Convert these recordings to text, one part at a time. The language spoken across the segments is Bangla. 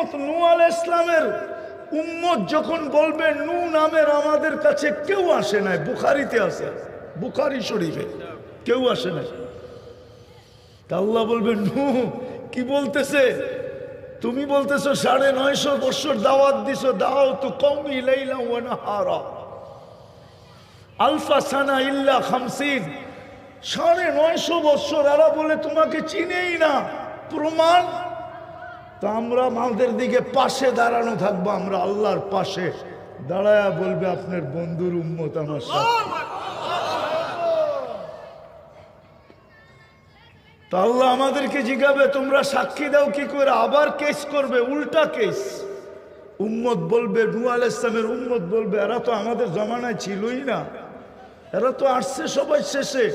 উম্মত নূহ আলাইহিস সালামের উম্মত যখন বলবে নূহ নামের আমাদের কাছে কেউ আসে নাই, বুখারীতে আছে, বুখারী শরীফে কেউ আসে নাই। তা আল্লাহ বলবে নূহ কি বলতেছে? তুমি বলতেছো ৯৫০ বছর দাওয়াত দিছো, দাও তো কওমি লাইলা ওয়া নাহারা আলফা সানা ইল্লা ৫০। ৯৫০ বছর এরা বলে তোমাকে চিনেই না, প্রমাণ? তা আমরা আমাদের দিকে পাশে দাঁড়ানো থাকবো, আমরা আল্লাহর পাশে দাঁড়ায়া বলবে আপনার বন্ধুর উম্মত আমার সাথে। তা আল্লাহ আমাদেরকে জিজ্ঞাবে তোমরা সাক্ষী দাও কি করে? আবার কেস করবে, উল্টা কেস। উম্মত বলবে, নূহ আলাইহিস সালামের উম্মত বলবে এরা তো আমাদের জমানায় ছিলই না, এরা তো আসছে সবাই শেষে,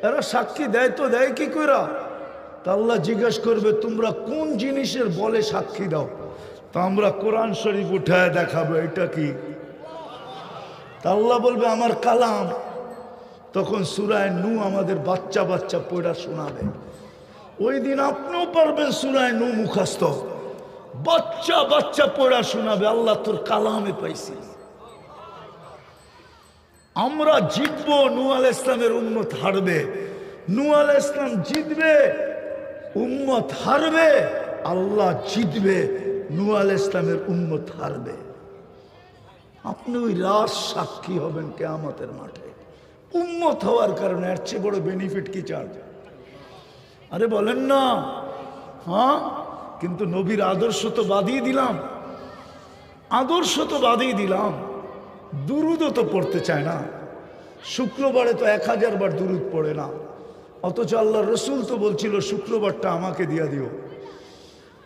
এরা সাক্ষী দেয় তো দেয় কি করে? তা আল্লাহ জিজ্ঞাসা করবে তোমরা কোন জিনিসের বলে সাক্ষী দাও? তা আমরা কোরআন শরীফ উঠায় দেখাবো এটা কি। তা আল্লাহ বলবে আমার কালাম। তখন সূরায়ে নূহ আমাদের বাচ্চা বাচ্চা পড়া শোনাবে। ওই দিন আপনিও পারবেন সূরায়ে নূহ মুখস্থ, বাচ্চা বাচ্চা পড়া শোনাবে, আল্লাহ তোর কালামে পাইছি। আমরা জিতবো, নূহ আলাইহিস সালামের উম্মত হারবে। নূহ আলাইহিস সালাম জিতবে, উম্মত হারবে। আল্লাহ জিতবে, নূহ আলাইহিস সালামের উম্মত হারবে। আপনি ওই রাস সাক্ষী হবেন কিয়ামতের মাঠে উম্মত হওয়ার কারণে। এর চেয়ে বড় বেনিফিট কি চান? আরে বলেন না? হ্যাঁ, কিন্তু নবীর আদর্শ তো বাদিয়ে দিলাম, আদর্শ তো বাদিয়ে দিলাম, দুরুদও তো পড়তে চায় না। শুক্রবারে তো ১০০০ বার দুরুদ পড়ে না, অথচ আল্লাহর রসুল তো বলছিল শুক্রবারটা আমাকে দিয়া দিও।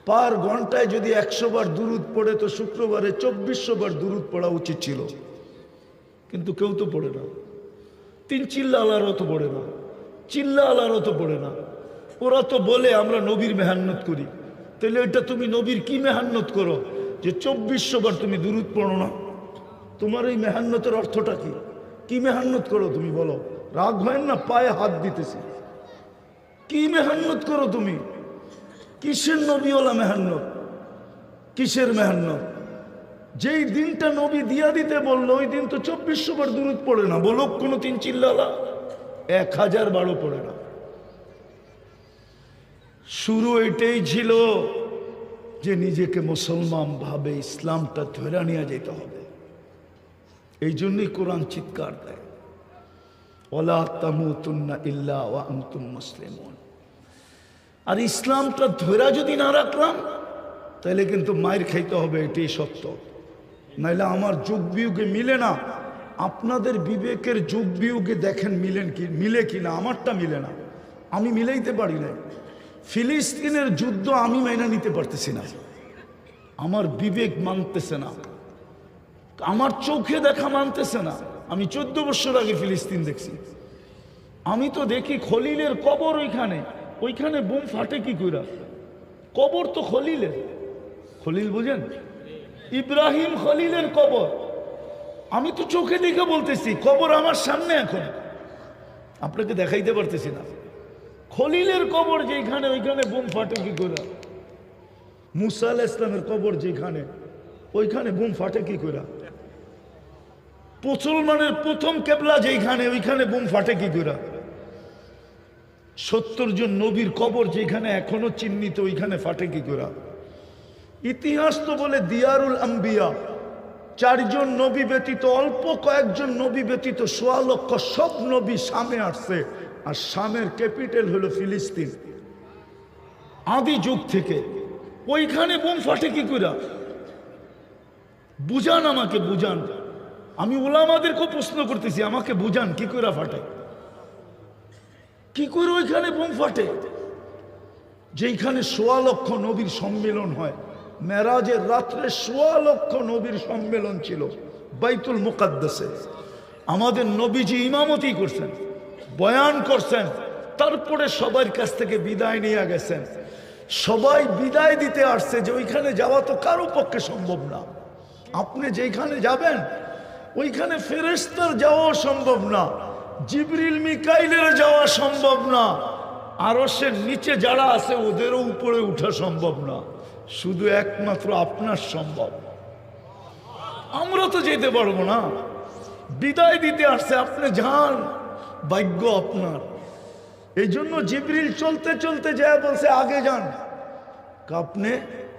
পার ঘন্টায় যদি ১০০ বার দুরুদ পড়ে তো শুক্রবারে ২৪০০ বার দুরুদ পড়া উচিত ছিল, কিন্তু কেউ তো পড়ে না। ৩ চিল্লা আল্লাহরও তো পড়ে না, চিল্লা আল্লাহরও তো পড়ে না। ওরা তো বলে আমরা নবীর মেহান্নত করি। তাহলে এটা তুমি নবীর কি মেহান্নত করো যে ২৪০০ বার তুমি দুরুদ পড়ো না? তোমার এই মেহান্নতের অর্থটা কি? কি মেহান্নত করো তুমি বলো? রাগ হয় না? পায়ে হাত দিতেছি। কি মেহান্নত করো তুমি? কিসের নবীওয়ালা মেহান্নত? কিসের মেহান্নত? যেই দিনটা নবী দিয়া দিতে বললো ওই দিন তো ২৪০০ বার দুরুদ পড়ে না। বলো কোনো ৩ চিল্লালা ১০০০ বারও পড়ে না। শুরু এটাই ছিল যে নিজেকে মুসলমান ভাবে ইসলামটা ধরে নিয়ে যেতে হবে। এই জন্যই কোরআন চিৎকার দেয়, ওয়ালা তামুতুন্না ইল্লা ওয়া আনতুম মুসলিমুন। আর ইসলামটা ধরে যদি না রাখলাম তাহলে কিন্তু মায়ের খাইতে হবে, এটাই সত্য। নাইলে আমার যুগ বিয়োগে মিলে না। আপনাদের বিবেকের যুগ বিয়োগে দেখেন মিলে কিনা। আমারটা মিলে না, আমি মিলাইতে পারি না। ফিলিস্তিনের যুদ্ধ আমি মেনে নিতে পারতেছি না, আমার বিবেক মানতেছে না, আমার চোখে দেখা মানতেছে না। আমি ১৪ বছর আগে ফিলিস্তিন দেখছি। আমি তো দেখি খলিলের কবর, ওইখানে বোম ফাটে কি কইরা? কবর তো খলিলের, খলিল বুঝেন, ইব্রাহিম খলিলের কবর। আমি তো চোখে দেখে বলতেছি, কবর আমার সামনে, এখন আপনাকে দেখাইতে পারতেছি না। খলিলের কবর যেখানে, ওইখানে বোম ফাটে কি করে? মুসা আলাইহিস সালামের কবর যেখানে, ওইখানে বোম ফাটে কি করে? মুসলমানের প্রথম কেবলা যেখানে, ওইখানে বোম ফাটে কি করে? ৭০ জন নবীর কবর যেখানে এখনো চিহ্নিত, ওইখানে ফাটে কি করে? ইতিহাস তো বলে দিয়ারুল আম্বিয়া, ৪ জন নবী ব্যতীত, অল্প কয়েকজন নবী ব্যতীত ১৬ লক্ষ সব নবী শামে আসছে। আর শামের ক্যাপিটাল হলো ফিলিস্তিন, আদি যুগ থেকে। ওইখানে বোম ফাটে কি করে? বুঝান, আমাকে বুঝান। আমি উলামাদেরকে প্রশ্ন করতেছি, আমাকে বুঝান কি করে ফাটে, কি করে ওইখানে বোম ফাটে? যেখানে ১৬ লক্ষ নবীর সম্মেলন হয়। মেরাজের রাত্রে ১৬ লক্ষ নবীর সম্মেলন ছিল বাইতুল মুকাদ্দাসে। আমাদের নবীজি ইমামতি করছেন, বয়ান করছেন, তারপরে সবার কাছ থেকে বিদায় নিয়ে গেছেন। সবাই বিদায় দিতে আসছে যে ওইখানে যাওয়া তো কারো পক্ষে সম্ভব না। আপনি যেখানে যাবেন ওইখানে ফেরেশতার যাওয়া সম্ভব না, জিবরিল মিকাইলের যাওয়া সম্ভব না, আরশের নিচে যারা আছে ওদেরও উপরে উঠা সম্ভব না। শুধু একমাত্র আপনার সম্ভব। আমরা তো যেতে পারবো না, বিদায় দিতে আসছে, আপনি যান, ভাগ্য আপনার। এই জন্য জিবরিল চলতে চলতে যায় বলছে আগে যান। আপনি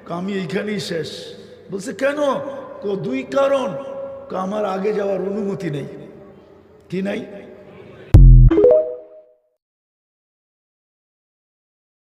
আমি এইখানেই শেষ। বলছে কেন? দুই কারণ। আমার আগে যাওয়ার অনুমতি নেই। কি নাই?